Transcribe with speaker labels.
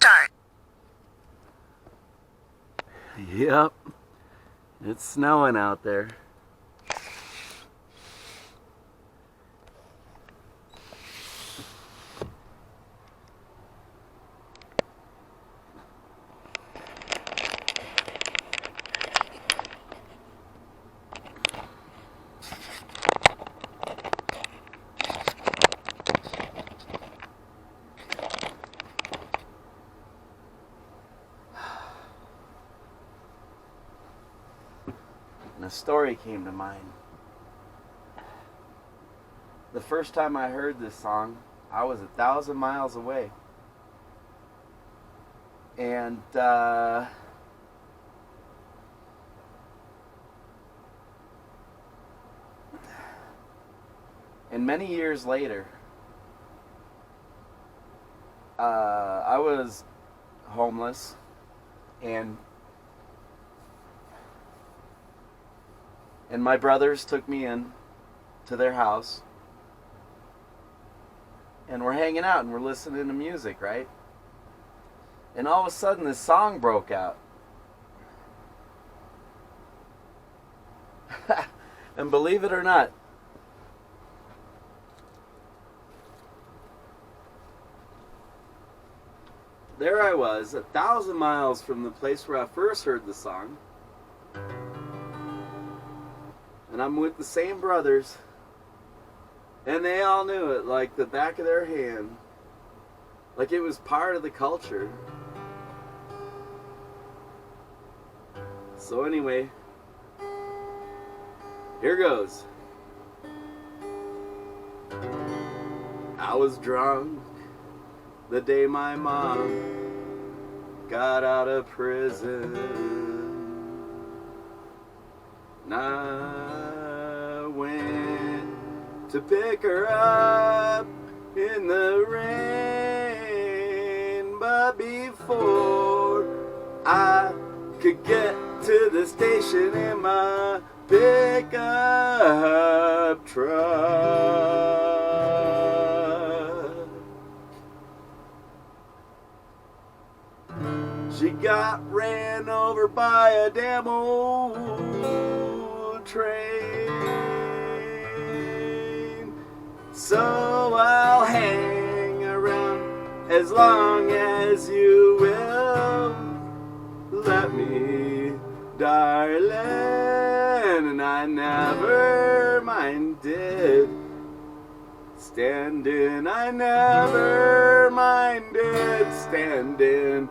Speaker 1: start.
Speaker 2: Yep, it's snowing out there. And a story came to mind. The first time I heard this song, I was 1,000 miles away. And many years later, I was homeless, and my brothers took me in to their house, and we're hanging out and we're listening to music, right? And all of a sudden this song broke out. And believe it or not, there I was, 1,000 miles from the place where I first heard the song. And I'm with the same brothers, and they all knew it like the back of their hand, like it was part of the culture. So anyway, here goes. I was drunk the day my mom got out of prison. And I went to pick her up in the rain, but before I could get to the station in my pickup truck, she got ran over by a damn old train. So I'll hang around as long as you will let me, darling. And I never minded standing, I never minded standing